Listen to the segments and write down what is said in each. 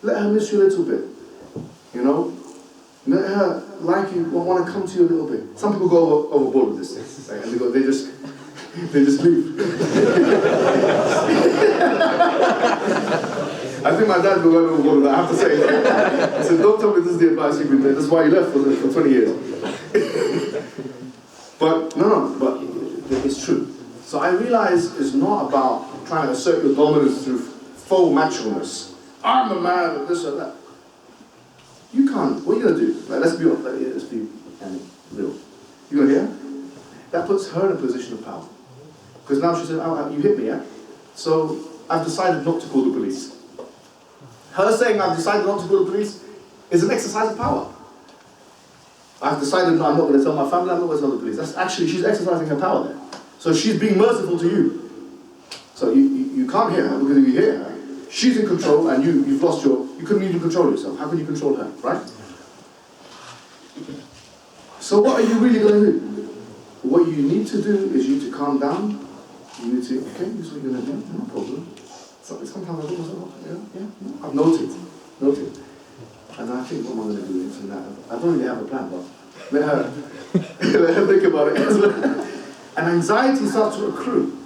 Let her miss you a little bit. You know? Let her like you, want to come to you a little bit. Some people go overboard with this thing, right? And they just leave. I think my dad will overboard with that, I have to say. I said, don't tell me this is the advice you've been doing. This is why you left for 20 years. But but it's true. So I realize it's not about trying to assert your dominance through faux macho-ness. I'm a man, and this or that. You can't. What are you going to do? Like, let's be real. You going to hear? That puts her in a position of power. Because now she said, oh, you hit me, yeah? So I've decided not to call the police. Her saying I've decided not to call the police is an exercise of power. I've decided no, I'm not going to tell my family, I'm not going to tell the police. That's actually, she's exercising her power there. So she's being merciful to you. So you can't hear her, because if you hear her, she's in control and you've lost you couldn't even control yourself. How can you control her, right? So what are you really going to do? What you need to do is you need to calm down. You need to, okay, this is what you're going to do, no problem. So sometimes I think myself, yeah, I've noted. And I think what am I going to do is that. I don't really have a plan, but let her think about it as well. And anxiety starts to accrue.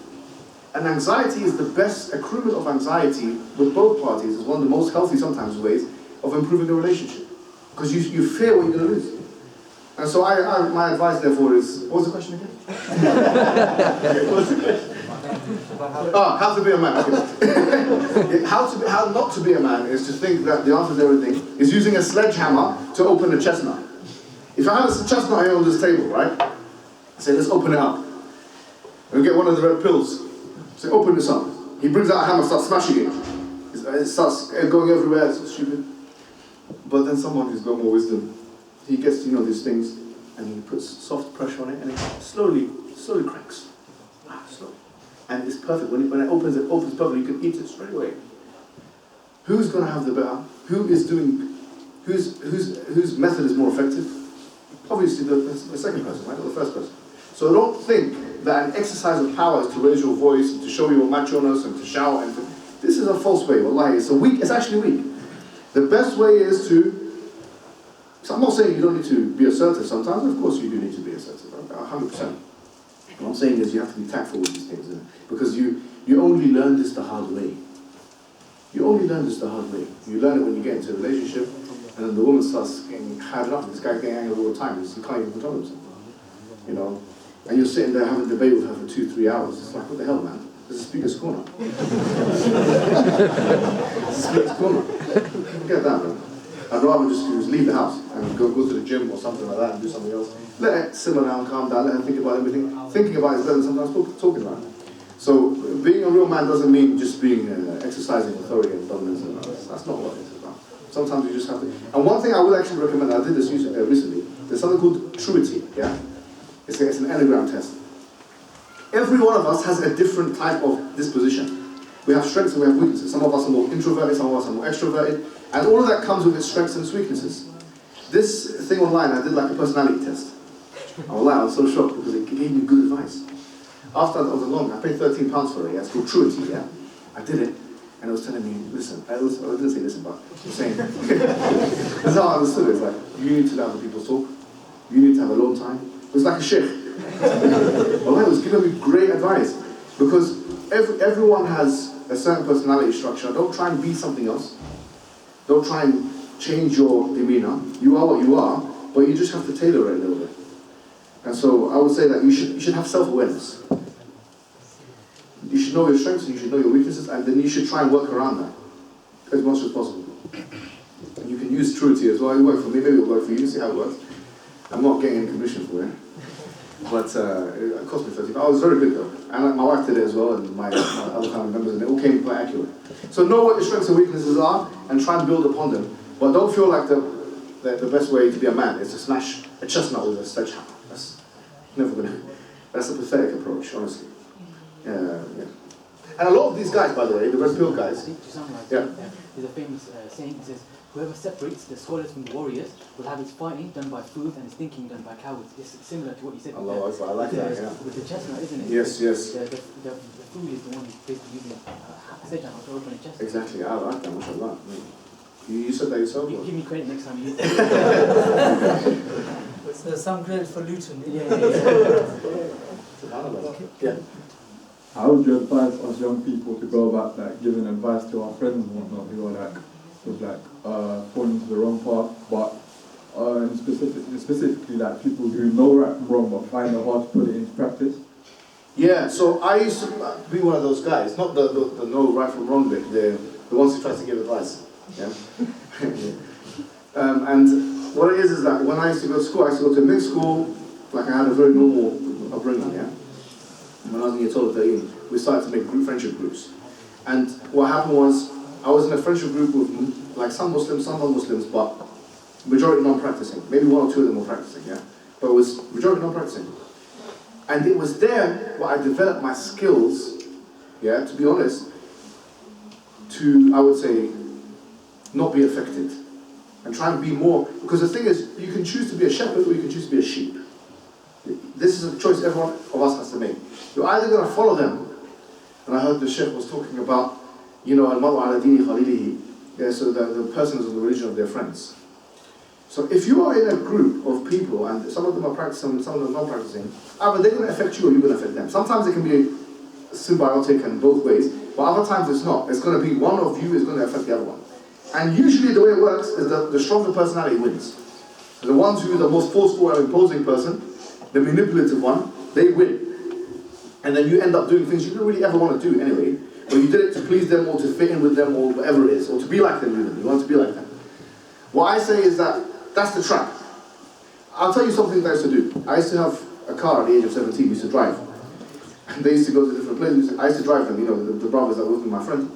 And anxiety is the best accruement of anxiety with both parties. Is one of the most healthy sometimes ways of improving the relationship. Because you fear what you're going to lose. And so my advice therefore is, what was the question again? What was the question? How to be a man. Okay. How not to be a man is to think that the answer to everything is using a sledgehammer to open a chestnut. If I have a chestnut here on this table, right? I say, let's open it up. And get one of the red pills. Say, open this up. He brings out a hammer, starts smashing it. It starts going everywhere, it's so stupid. But then someone who's got more wisdom, he gets to know these things, and he puts soft pressure on it, and it slowly cracks. Slowly. And it's perfect. When it opens perfectly, you can eat it straight away. Who's going to have the better? Whose method is more effective? Obviously the second person, right? Or the first person. So don't think that an exercise of power is to raise your voice and to show your macho-ness and to shout. This is a false way. Wallahi, it's actually weak. The best way is to. So I'm not saying you don't need to be assertive sometimes. Of course you do need to be assertive, 100%. What I'm saying is you have to be tactful with these things, because you only learn this the hard way. You only learn this the hard way. You learn it when you get into a relationship, and then the woman starts getting had enough. This guy's getting angry all the time because he can't even control himself. You know, and you're sitting there having a debate with her for 2-3 hours. It's like, what the hell, man? This is speaker's corner. This is speaker's corner. Forget that, man. I'd rather just leave the house and go to the gym or something like that and do something else. Let her simmer down, calm down, let her think about everything. Thinking about it is better than sometimes talking about it. So being a real man doesn't mean just being exercising authority and dominance. That's not what it's about. Sometimes you just have to. And one thing I would actually recommend, I did this recently, there's something called truity, yeah? It's an enneagram test. Every one of us has a different type of disposition. We have strengths and we have weaknesses. Some of us are more introverted, some of us are more extroverted. And all of that comes with its strengths and its weaknesses. This thing online, I did like a personality test. I was so shocked because it gave me good advice. After that was long, I paid £13 for it, yeah? It's called Truity, yeah? I did it, and it was telling me, listen, I didn't say listen, but it was saying, that's how I understood it. It's like, you need to let other people talk, you need to have alone time. It was like a sheikh. Well, it was giving me great advice, because everyone has a certain personality structure. Don't try and be something else. Don't try and change your demeanor. You are what you are, but you just have to tailor it a little bit. And so I would say that you should have self-awareness. You should know your strengths and you should know your weaknesses, and then you should try and work around that as much as possible. And you can use truity as well. It worked for me, maybe it'll work for you, see how it works. I'm not getting any commission for it. But it cost me £30. It was very good though. And my wife did it as well, and my other family members, and it all came quite accurate. So know what your strengths and weaknesses are, and try and build upon them. But don't feel like the best way to be a man is to smash a chestnut with a sledgehammer. That's never gonna. That's a pathetic approach, honestly. Yeah. And a lot of these guys, by the way, the red pill guys. There's a famous saying that says, whoever separates the scholars from the warriors will have his fighting done by fools and his thinking done by cowards. It's similar to what you said. Allah, I like that, yeah. With the chestnut, isn't it? Yes. The fool is the one who's basically using a sledgehammer to open a chestnut. Exactly, I like that, mashallah. You said that yourself? You give me credit next time. So some credit for Luton. Yeah. How would you advise us young people to go about like giving advice to our friends and whatnot who are like was like falling into the wrong path, but specifically like people who know right from wrong but find it hard to put it into practice? Yeah, so I used to be one of those guys, not the know right from wrong bit, the ones who try to give advice. Yeah. And what it is that when I used to go to school, I used to go to a mixed school, like I had a very normal upbringing, yeah. When I was in year 12 or 13, we started to make friendship groups. And what happened was, I was in a friendship group with like some Muslims, some non-Muslims, but majority non-practicing. Maybe one or two of them were practicing, yeah? But it was majority non-practicing. And it was there where I developed my skills, yeah, to be honest, to, I would say, not be affected. And try and be more, because the thing is, you can choose to be a shepherd or you can choose to be a sheep. This is a choice every one of us has to make. You're either going to follow them, and I heard the Sheikh was talking about, you know, al-mar'u ala dini khalilihi, yeah, so the person is on the religion of their friends. So if you are in a group of people, and some of them are practicing, and some of them are not practicing, either they're going to affect you or you're going to affect them. Sometimes it can be symbiotic and both ways, but other times it's not. It's going to be one of you is going to affect the other one. And usually the way it works is that the stronger personality wins. So the ones who are the most forceful and imposing person, the manipulative one, they win. And then you end up doing things you didn't really ever want to do anyway, but you did it to please them or to fit in with them or whatever it is, or to be like them even. You want to be like them. What I say is that that's the trap. I'll tell you something that I used to do. I used to have a car at the age of 17, we used to drive. And they used to go to different places. I used to drive them, you know, the brothers that were with me, my friend.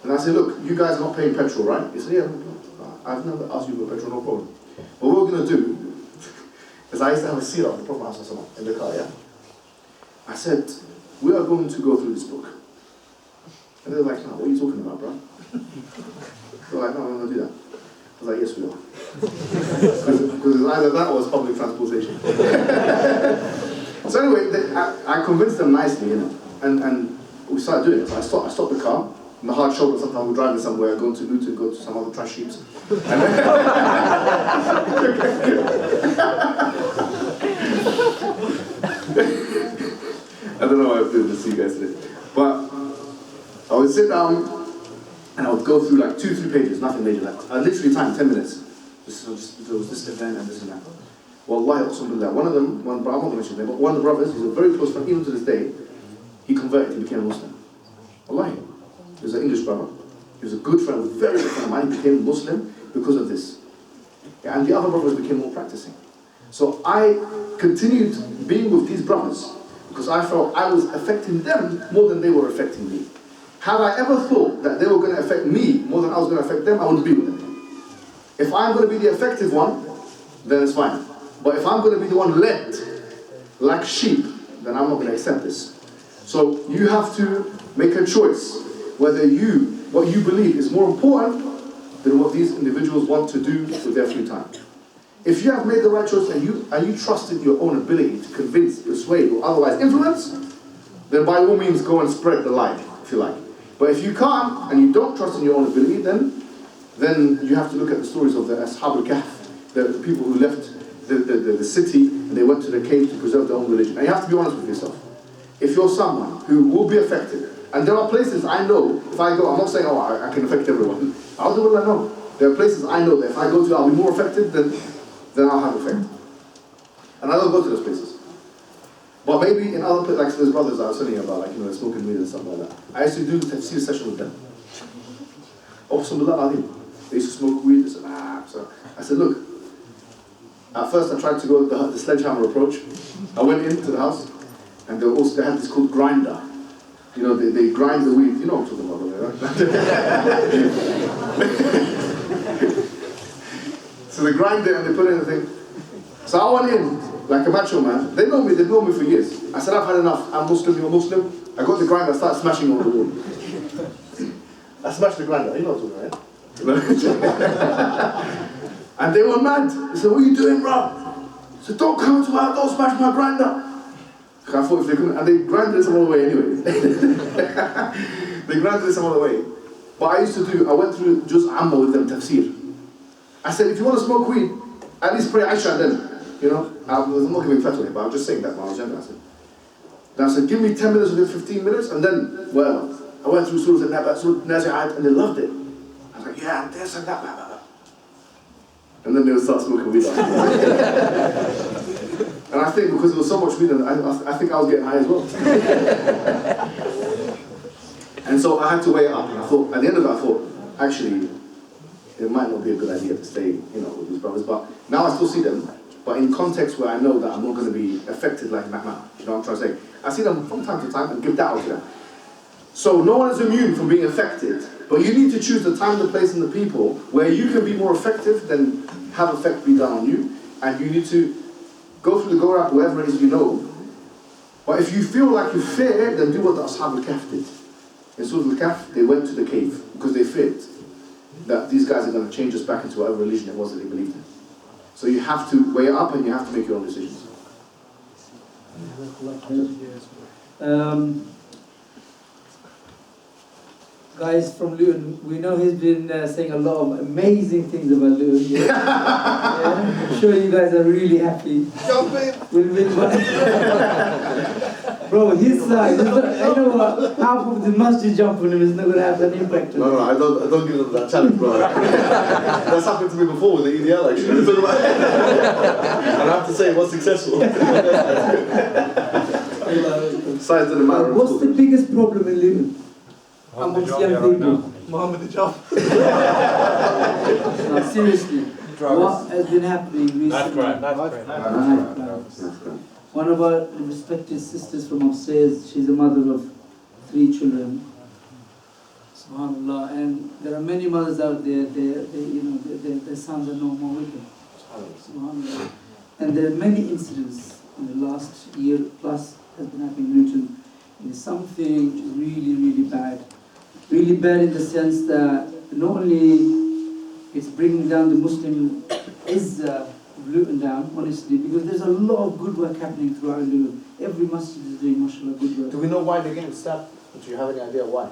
And I said, look, you guys are not paying petrol, right? He said, yeah, I've never asked you for petrol, no problem. But what we're going to do is I used to have a seat of the Prophet in the car, yeah? I said, we are going to go through this book. And they're like, no, what are you talking about, bro? They're like, no, I'm not going to do that. I was like, yes, we are. Because it's either that or it's public transportation. So anyway, I convinced them nicely, you know, and we started doing it. So I stopped the car. In the hard shoulder, sometimes we're driving somewhere, going to Luton, go to some other trash heaps. I don't know why I'm doing this to you guys today. But I would sit down and I would go through like 2-3 pages, nothing major. Like, I literally timed 10 minutes. There was this event and this and that. Wallahi, one of them, I'm not going to mention his name, but one of the brothers, he's a very close friend, even to this day, he converted, he became a Muslim. Wallahi. He was an English brother. He was a good friend, a very good friend of mine. He became Muslim because of this. Yeah, and the other brothers became more practicing. So I continued being with these brothers because I felt I was affecting them more than they were affecting me. Had I ever thought that they were going to affect me more than I was going to affect them, I wouldn't be with them. If I'm going to be the effective one, then it's fine. But if I'm going to be the one led like sheep, then I'm not going to accept this. So you have to make a choice whether what you believe is more important than what these individuals want to do with their free time. If you have made the right choice and you trusted your own ability to convince, persuade, or otherwise influence, then by all means go and spread the light, if you like. But if you can't and you don't trust in your own ability, then you have to look at the stories of the Ashab al-Kahf, the people who left the city and they went to the cave to preserve their own religion. And you have to be honest with yourself. If you're someone who will be affected, and there are places I know, if I go, I'm not saying, I can affect everyone. I'll do what I know. There are places I know that if I go to, I'll be more affected than I'll have effect. And I don't go to those places. But maybe in other places, like those brothers I was telling you about, like, you know, smoking weed and stuff like that. I used to do the tafsir session with them. They used to smoke weed. So I said, look, at first I tried to go the sledgehammer approach. I went into the house, and they had this called grinder. You know, they grind the weed. You know what I'm talking about, right? So they grind it and they put it in the thing. So I went in like a macho man. They know me. They've known me for years. I said, I've had enough. I'm Muslim. You're Muslim. I got the grinder. I started smashing it on the wall. I smashed the grinder. You know what I'm talking about, right? And they were mad. They said, what are you doing, bro? I said, don't come to my house. Don't smash my grinder. I thought if they couldn't, and they grinded it some other way anyway. They grinded it some other way. But I went through Juz Amma with them, tafsir. I said, if you want to smoke weed, at least pray Aisha then. You know, I'm not giving fatwa here, but I'm just saying that when I was younger. I said, give me 10 minutes or 15 minutes, and then, well, I went through Surah Al-Naba, Surah Nazi'at, and they loved it. I was like, yeah, this and that, blah, blah, blah. And then they would start smoking weed. And I think because there was so much weed, I think I was getting high as well. And so I had to weigh it up, and I thought, at the end of it, I thought, actually, it might not be a good idea to stay, with these brothers, but now I still see them, but in context where I know that I'm not going to be affected like that man. You know what I'm trying to say? I see them from time to time and give da'wah to them. So no one is immune from being affected, but you need to choose the time, the place, and the people where you can be more effective than have effect be done on you, and you need to go through the go-around, wherever it is you know. But if you feel like you fear, then do what the Ashab al-Kahf did. In Surah Al-Kahf, they went to the cave because they feared that these guys are going to change us back into whatever religion it was that they believed in. So you have to weigh it up and you have to make your own decisions. Guys from Luton, we know he's been saying a lot of amazing things about Luton. Yeah? Yeah? I'm sure you guys are really happy. Bro, his side, I know what, half of the Masjid jump on him is not going to have an impact on No, I don't give them that challenge, bro. That's happened to me before with the EDL, actually. And I have to say it was successful. Size didn't matter. What's the biggest problem in Luton? Amongst young people? Mohammed Hijab. No, seriously, what has been happening recently? Knife crime. One of our respected sisters from upstairs, she's a mother of 3 children. SubhanAllah, and there are many mothers out there, their sons are no more with them. SubhanAllah. And there are many incidents in the last year plus has been happening in Luton. It's something which is really, really bad. Really bad in the sense that not only it's bringing down the Muslim izzah of Luton down, honestly, because there's a lot of good work happening throughout Luton. Every masjid is doing, mashallah, good work. Do we know why they're getting stabbed? Do you have any idea why?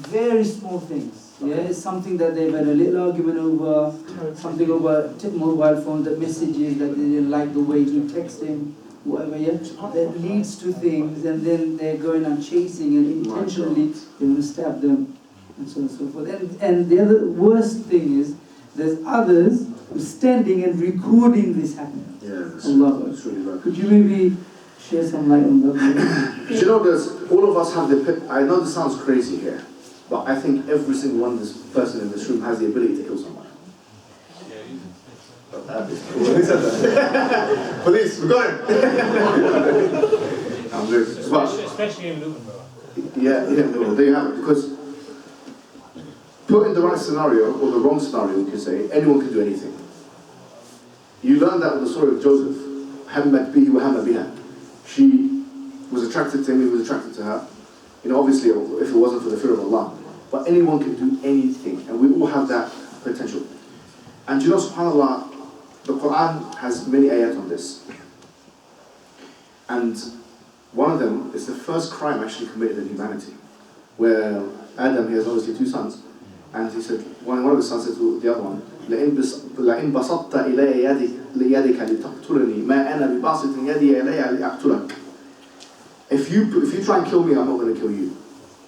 Very small things. Yeah, it's something that they've had a little argument over, something over mobile phone, the messages that they didn't like the way he texted, whatever, yeah, that leads to things, and then they're going and chasing, and intentionally they're going to stab them, and so on and so forth. And the other worst thing is, there's others who are standing and recording this happening. Yeah, that's really bad. Could you maybe share some light on that? Do you know, all of us have I know this sounds crazy here, but I think every single one of this person in this room has the ability to kill someone. Police, we got him! Especially in Luton, bro. Yeah, well, there you have it. Because put in the right scenario, or the wrong scenario, you can say, anyone can do anything. You learn that with the story of Joseph. She was attracted to him, he was attracted to her. Obviously, if it wasn't for the fear of Allah. But anyone can do anything, and we all have that potential. And subhanAllah, the Quran has many ayat on this. And one of them is the first crime actually committed in humanity, where Adam, he has obviously 2 sons, and he said, one of his sons said to the other one, لَإِن بَسَطْتَ إِلَيَّ يَدِكَ لِتَقْتُلَنِي مَا أَنَا بِبَاسِطٍ يَدِي إِلَيَّ لِأَقْتُلَكَ. If you try and kill me, I'm not going to kill you.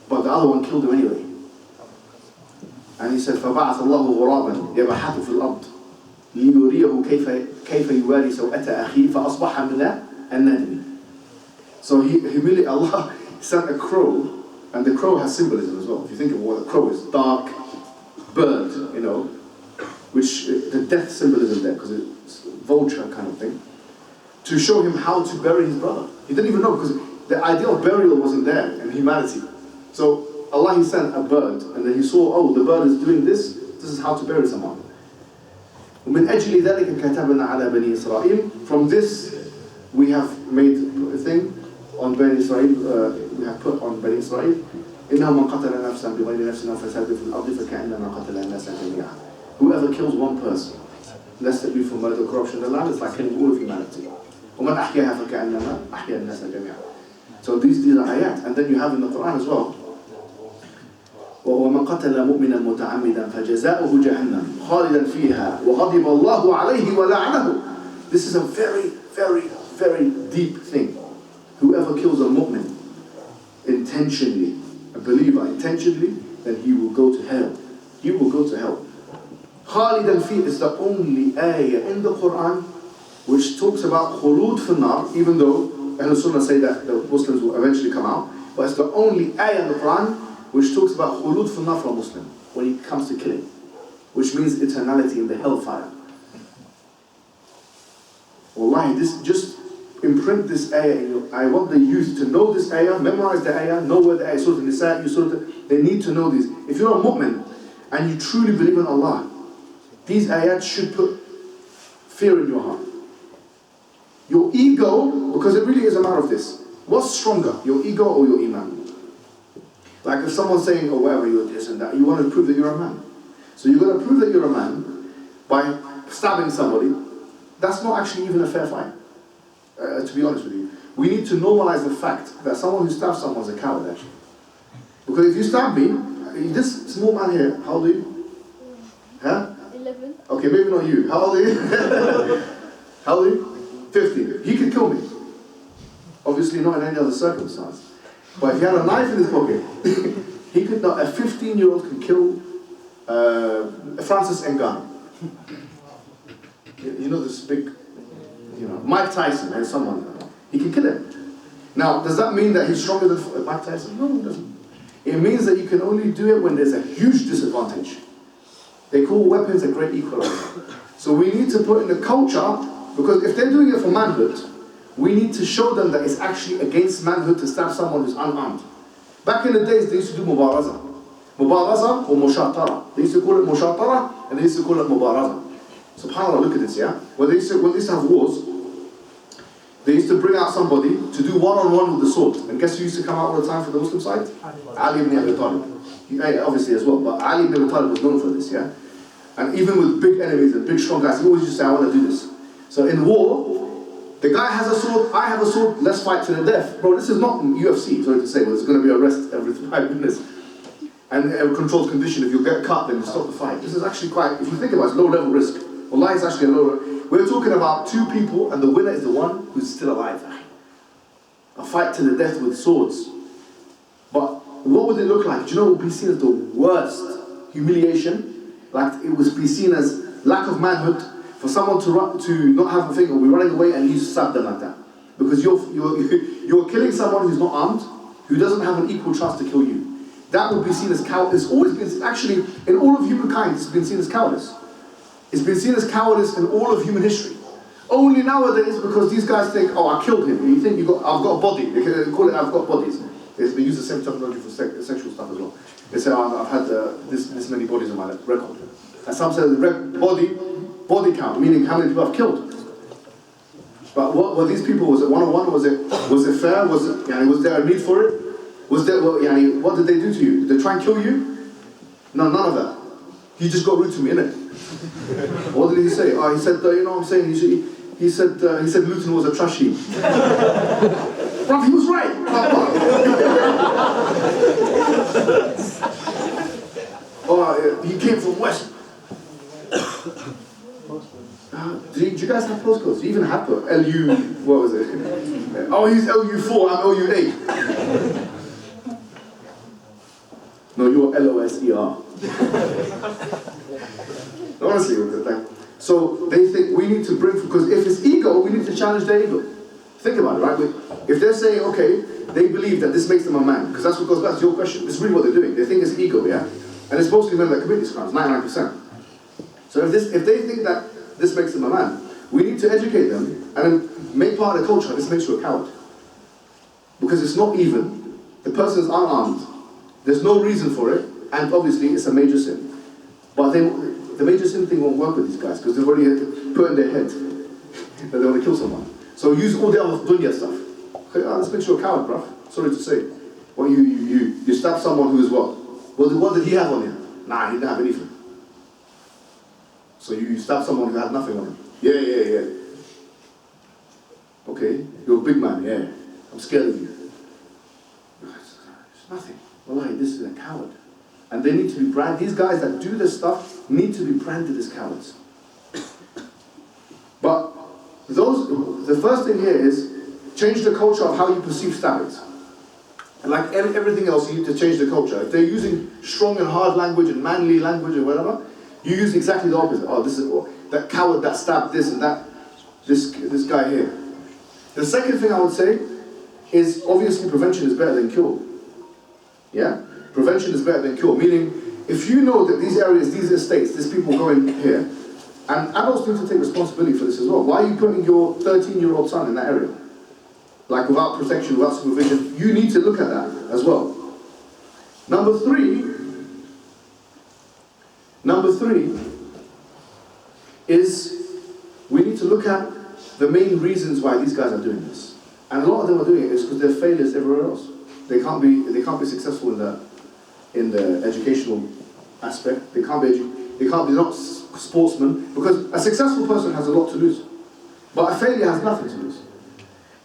But the other one killed him anyway. And he said, فَبَعَثَ اللَّهُ غُرَابًا يَبْحَثُ فِي الْأَرْضِ لِيُرِيَهُ كَيْفَ يُوَارِي سَوْءَةَ أَخِيهِ فَأَصْبَحَ مِنَ النَّادِمِينَ. So Allah sent a crow, and the crow has symbolism as well. If you think of what a crow is, dark bird, which the death symbolism there, because it's vulture kind of thing, to show him how to bury his brother. He didn't even know, because the idea of burial wasn't there in humanity. So Allah, he sent a bird, and then he saw, oh, the bird is doing this is how to bury someone. ومن أجل ذلك كتبنا على بني إسرائيل. From this, we have made a thing on Bani Israel, we have put on Bani Israel, إنه من قتل نفسا بغير نفس أو فساد في الأرض فكأنما قتل الناس جميعا. Whoever kills one person, lest it be for murder or corruption in the land, is like killing all of humanity. ومن أحياها فكأنما أحيا الناس جميعا. So these are ayat. And then you have in the Quran as well, وَمَنْ قَتَلَ مُؤْمِنًا مُتَعَمِّدًا فَجَزَاؤُهُ جَهَنَّمْ خَالِدًا فِيهَا وَغَضِبَ اللَّهُ عَلَيْهِ وَلَعَنَهُ. This is a very, very, very deep thing. Whoever kills a mu'min intentionally, a believer intentionally, then he will go to hell. He will go to hell. خَالِدًا فِيهَا is the only ayah in the Quran which talks about khulud fi nar, even though Ahlul Sunnah say that the Muslims will eventually come out, but it's the only ayah in the Quran which talks about khulud fi nar for a Muslim when he comes to killing, which means eternality in the hellfire. Wallahi, this, just imprint this ayah. I want the youth to know this ayah, memorize the ayah, know where the ayah is. Surah An-Nisa, they need to know these. If you're a mu'min and you truly believe in Allah, these ayat should put fear in your heart. Your ego, because it really is a matter of this. What's stronger, your ego or your iman? Like if someone's saying, oh, whatever, you're this and that, you want to prove that you're a man. So you're going to prove that you're a man by stabbing somebody. That's not actually even a fair fight, to be honest with you. We need to normalize the fact that someone who stabs someone is a coward, actually. Because if you stab me, this small man here, how old are you? Huh? 11. Okay, maybe not you. How old are you? How old are you? 15. He could kill me. Obviously not in any other circumstance. But if he had a knife in his pocket, he could not, a 15-year-old could kill Francis Ngannou. You know this big, Mike Tyson and someone. He can kill him. Now, does that mean that he's stronger than Mike Tyson? No, it doesn't. It means that you can only do it when there's a huge disadvantage. They call weapons a great equalizer. So we need to put in the culture, because if they're doing it for manhood, we need to show them that it's actually against manhood to stab someone who's unarmed. Back in the days, they used to do mubaraza. Mubaraza or mushatara. They used to call it mushatara and they used to call it mubaraza. SubhanAllah, look at this, yeah? When they used to have wars, they used to bring out somebody to do one-on-one with the sword. And guess who used to come out all the time for the Muslim side? Ali ibn Abi Talib. Obviously as well, but Ali ibn Abi Talib was known for this, yeah? And even with big enemies and big strong guys, he always used to say, I want to do this. So in war, the guy has a sword, I have a sword, let's fight to the death. Bro, this is not UFC, sorry to say, but there's going to be arrest every 5 minutes. And a controlled condition, if you get cut, then you stop the fight. This is actually quite, if you think about it, it's low-level risk. Wallahi, it's actually a low. We're talking about 2 people, and the winner is the one who's still alive. A fight to the death with swords. But what would it look like? Do you know what would be seen as the worst humiliation? Like it would be seen as lack of manhood for someone to not have a thing or be running away and you stab them like that. Because you're killing someone who's not armed, who doesn't have an equal chance to kill you. That would be seen as cowardice. It's always been, actually, in all of humankind, it's been seen as cowardice. It's been seen as cowardice in all of human history. Only nowadays, because these guys think, oh, I killed him. And you think I've got a body. They call it, I've got bodies. They use the same terminology for sexual stuff as well. They say, oh, I've had this many bodies on my record. And some say body count, meaning how many people I've killed. But what were these people? Was it one-on-one? Was it fair? Was there a need for it? What did they do to you? Did they try and kill you? No, none of that. He just got rude to me, innit? What did he say? Oh, he said, you know what I'm saying? He said Luton was a trash heap. Bruv, he was right. Oh, he came from West. Do you guys have postcodes? Do you even have LU? What was it? Oh, he's LU4. I'm LU8. No, you're LOSER. Honestly, so they think we need to bring, because if it's ego, we need to challenge their ego. Think about it, right? If they're saying, okay, they believe that this makes them a man, because that's what goes back to your question. This is really what they're doing. They think it's ego, yeah? And it's mostly men that commit these crimes, 99%. So if they think that this makes them a man, we need to educate them and then make part of the culture. This makes you a coward. Because it's not even. The person is unarmed. There's no reason for it, and obviously it's a major sin. But the major sin thing won't work with these guys because they've already put in their head that they want to kill someone. So use all the other dunya stuff. Okay, this makes you a coward, bruv. Sorry to say. Well, you stab someone who is what? Well, what did he have on him? Nah, he didn't have anything. So you stab someone who had nothing on him. Yeah. Okay, you're a big man, yeah. I'm scared of you. nothing. Wallahi, this is a coward. And they need to be branded. These guys that do this stuff need to be branded as cowards. But the first thing here is change the culture of how you perceive stabbings. And like everything else, you need to change the culture. If they're using strong and hard language and manly language or whatever, you use exactly the opposite. Oh, this is that coward that stabbed this and that, this guy here. The second thing I would say is obviously prevention is better than cure. Yeah? Prevention is better than cure. Meaning, if you know that these areas, these estates, these people going here, and adults need to take responsibility for this as well. Why are you putting your 13-year-old son in that area? Like without protection, without supervision, you need to look at that as well. Number three is we need to look at the main reasons why these guys are doing this. And a lot of them are doing it is because they're failures everywhere else. They can't be successful in the educational aspect. They're not sportsmen, because a successful person has a lot to lose. But a failure has nothing to lose.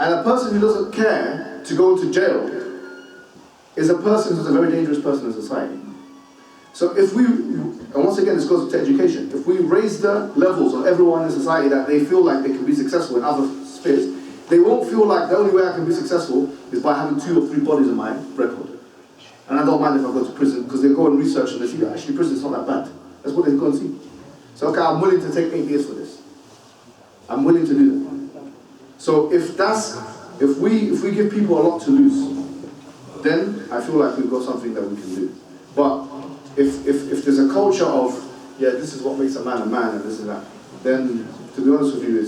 And a person who doesn't care to go to jail is a person who's a very dangerous person in society. So if we, and once again this goes to education, if we raise the levels of everyone in society that they feel like they can be successful in other spheres, they won't feel like the only way I can be successful is by having 2 or 3 bodies in my record. And I don't mind if I go to prison, because they go and research and they see that actually prison is not that bad. That's what they go and see. So okay, I'm willing to take 8 years for this. I'm willing to do that. So if we give people a lot to lose, then I feel like we've got something that we can do. But if there's a culture of, yeah, this is what makes a man and this is that, then to be honest with you,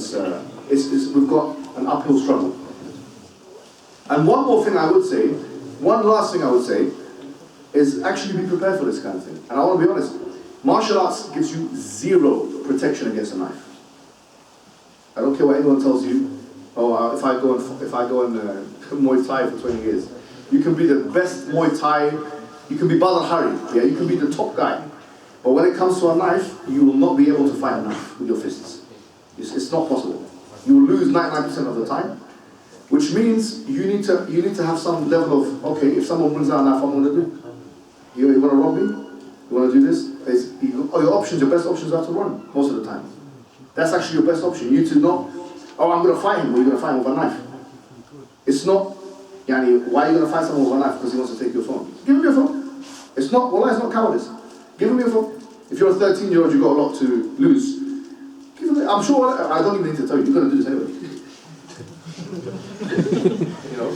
we've got an uphill struggle. And one last thing I would say is actually be prepared for this kind of thing. And I want to be honest, martial arts gives you 0 protection against a knife. I don't care what anyone tells you. Oh, if I go in Muay Thai for 20 years, you can be the best Muay Thai, you can be Badr Hari, yeah, you can be the top guy. But when it comes to a knife, you will not be able to fight a knife with your fists. It's not possible. You will lose 99% of the time, which means you need to have some level of, okay, if someone brings out a knife, what am I going to do? You want to rob me? You want to do this? Your best options are to run most of the time. That's actually your best option. You to not, oh, I'm going to fight him, or you're going to fight him with a knife. It's not, yani, why are you going to fight someone with a knife? Because he wants to take your phone. Give him your phone. It's not cowardice. Give him your phone. If you're a 13-year-old, you've got a lot to lose. Give him, I'm sure, I don't even need to tell you, you're going to do this anyway. You know?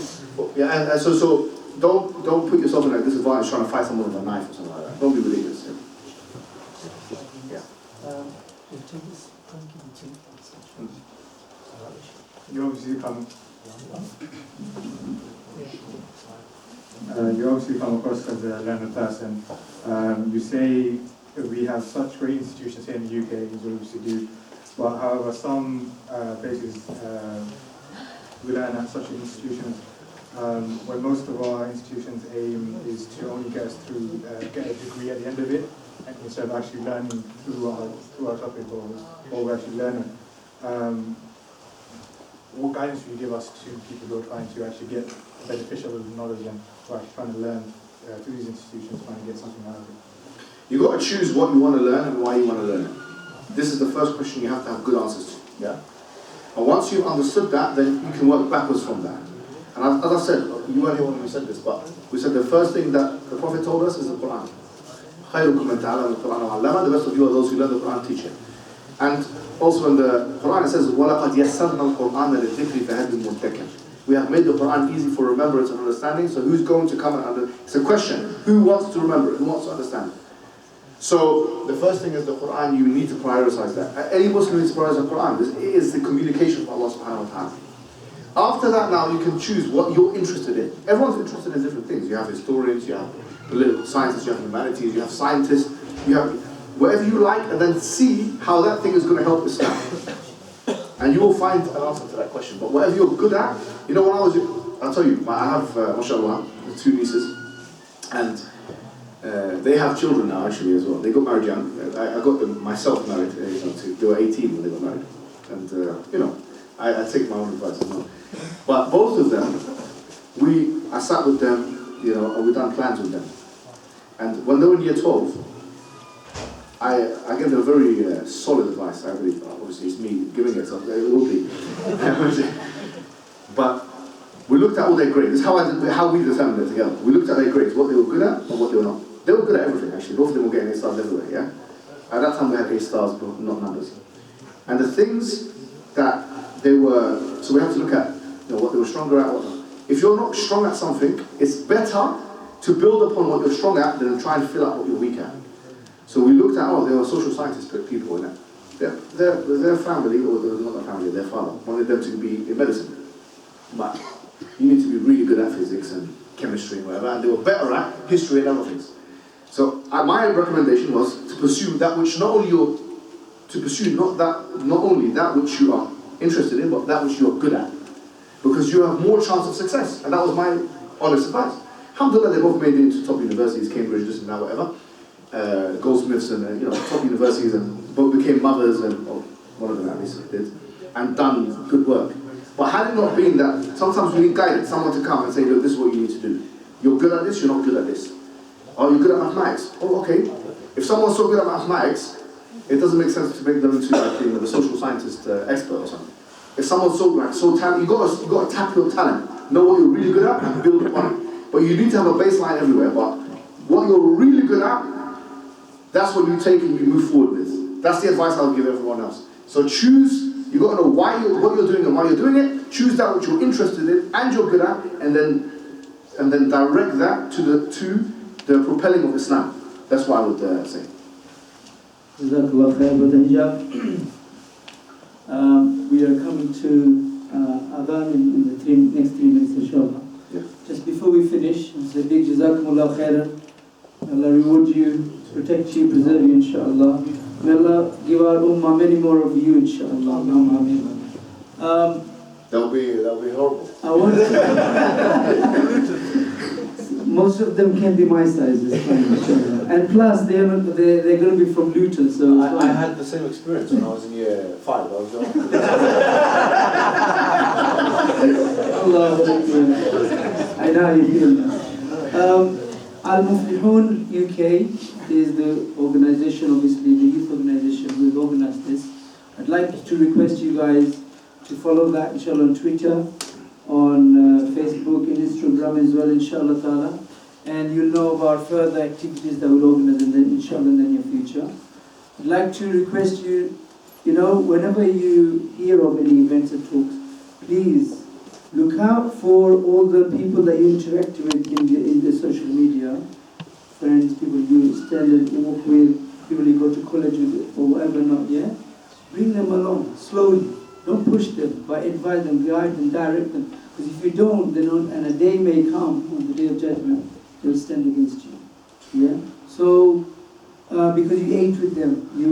Yeah, and so don't put yourself in a disadvantage trying to fight someone with a knife or something like that. Don't be ridiculous. Yeah. You obviously come across as a learned person. You say we have such great institutions here in the UK, as we used to do, but however some places we learn at such institutions when most of our institutions' aim is to only get us through, get a degree at the end of it, instead of actually learning through our topic or what we're actually learning. What guidance would you give us to people who are trying to actually get beneficial knowledge and who are actually trying to learn through these institutions, trying to get something out of it? You've got to choose what you want to learn and why you want to learn it. This is the first question you have to have good answers to. Yeah? And once you've understood that, then you can work backwards from that. And as I said, you weren't here when we said this, but we said the first thing that the Prophet told us is the Quran. The best of you are those who learn the Quran, teach it. And also in the Quran it says, وَلَقَدْ يَسَّرْنَا الْقُرْآنَ لِلذِّكْرِ فَهَلْ مِن مُدَّكِرٍ. We have made the Quran easy for remembrance and understanding, so who's going to come and understand? It's a question. Who wants to remember it? Who wants to understand it? So the first thing is the Quran, you need to prioritize that. Any Muslim needs to prioritize the Quran. This is the communication from Allah subhanahu wa ta'ala. After that now, you can choose what you're interested in. Everyone's interested in different things. You have historians, you have political scientists, you have humanities, you have scientists, you have whatever you like, and then see how that thing is going to help Islam. And you will find an answer to that question. But whatever you're good at, you know, I'll tell you, I have, mashallah, 2 nieces, and they have children now actually as well. They got married young. I got them myself married, they were 18 when they got married. And, you know, I take my own advice as well. But both of them, I sat with them, you know, and we've done plans with them. And when they were in year 12, I gave them very solid advice, I believe. Obviously, it's me giving it, so it will be. But we looked at all their grades. This is how we determined it together. We looked at their grades, what they were good at and what they were not. They were good at everything, actually. Both of them were getting A stars everywhere, yeah? At that time, we had A stars, but not numbers. And the things that they were, so we have to look at, you know, what they were stronger at. If you're not strong at something, it's better to build upon what you're strong at than try and fill out what you're weak at. So we looked at, oh, they were social scientist people in it. Their family, or not their family, their father, wanted them to be in medicine. But you need to be really good at physics and chemistry and whatever, and they were better at history and other things. So my recommendation was to pursue that which not only that which you are interested in, but that which you are good at. Because you have more chance of success. And that was my honest advice. Alhamdulillah, they both made it into top universities, Cambridge, this and that, whatever. Goldsmiths and top universities, and both became mothers, and one of them at least did, and done good work. But had it not been that, sometimes we need guidance, someone to come and say, look, this is what you need to do. You're good at this, you're not good at this. Or you're good at mathematics. Oh, okay. If someone's so good at mathematics, it doesn't make sense to make them into like the social scientist expert or something. If someone's so talented, you got to tap your talent, know what you're really good at, and build upon it. But you need to have a baseline everywhere. But what you're really good at, that's what you take and you move forward with. That's the advice I'll give everyone else. So choose. You got to know what you're doing and why you're doing it. Choose that which you're interested in and you're good at, and then direct that to the propelling of Islam. That's what I would say. Jazakallah khair, Brother Hijab. We are coming to Adhan in the next 3 minutes, inshallah. Yeah. Just before we finish, it's a big Jazakumullah khairan. Allah reward you, protect you, preserve you, inshallah. May Allah give our ummah many more of you, inshallah. That'll be horrible. I want most of them can be my size this time, inshallah. And plus, they're going to be from Luton, so... I had the same experience when I was in year 5. I was young. I know how you feel now. Al-Muflihoon UK is the organization, obviously the youth organization who has organized this. I'd like to request you guys to follow that, inshallah, on Twitter, on Facebook and Instagram as well, inshallah ta'ala. And you'll know about further activities that we'll organize in the, inshallah, in the near future. I'd like to request you, whenever you hear of any events or talks, please look out for all the people that you interact with in the social media, friends, people you stand and walk with, people you go to college with, or whatever not, yeah? Bring them along, slowly. Don't push them, but advise them, guide them, direct them. Because if you don't, and a day may come, on the day of judgment, they'll stand against you. Yeah? So, because you ate with them, you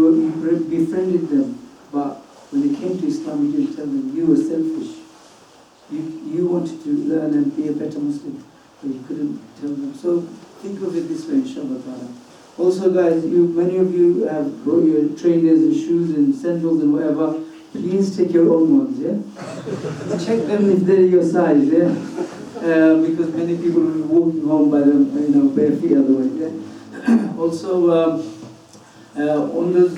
befriended them, but when they came to Islam, you didn't tell them you were selfish. You wanted to learn and be a better Muslim, but you couldn't tell them. So think of it this way, inshallah ta'ala. Also guys, many of you have brought your trainers and shoes and sandals and whatever. Please take your own ones, yeah? Check them if they're your size, yeah? Because many people will be walking home by them, bare feet otherwise, yeah? Also, on those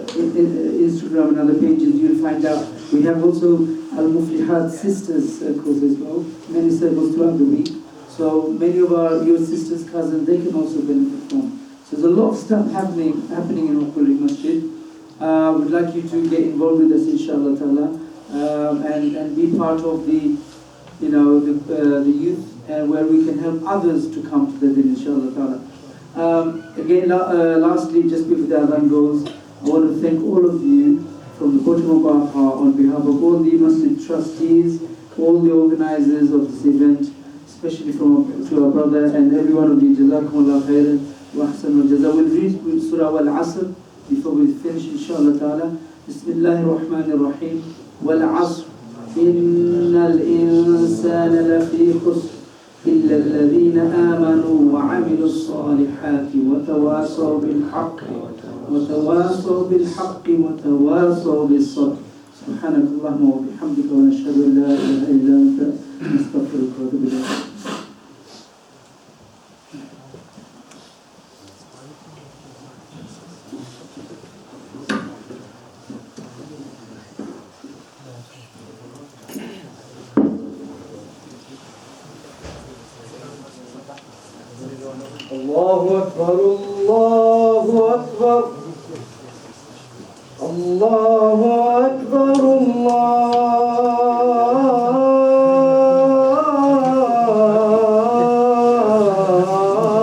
Instagram and other pages, you'll find out we have also Al-Muflihat sisters circles as well, many circles throughout the week. So many of your sisters, cousins, they can also benefit from. So there's a lot of stuff happening in Hockwell Masjid. We'd like you to get involved with us, inshallah ta'ala, and be part of the youth, where we can help others to come to the din, inshallah ta'ala. Again, lastly, just before the adhan goes, I want to thank all of you from the bottom of our heart on behalf of all the Masjid trustees, all the organizers of this event, especially to our brother and every one of you. Jazakumullah khairan wa ahsan wa jaza. We'll read Surah Al-Asr before we finish, inshallah ta'ala. Bismillahir Rahmanir Rahim. Wal Asr. Innal insana lafi khusr. إلا الذين آمنوا وعملوا الصالحات وتواصوا بالحق وتواصوا بالصبر. سبحانك اللهم وبحمدك ونشهد أن لا إله إلا أنت نستغفرك ونتوب إليك. الله أكبر الله أكبر الله أكبر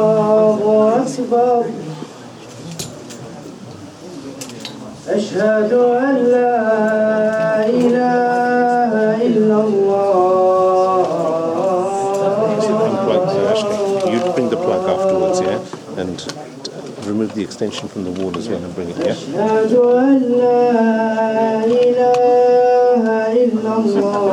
الله أكبر أشهد أن لا إله إلا الله. You bring the plug afterwards, yeah, and remove the extension from the wall as well and bring it here. أشهد أن لا إله إلا الله.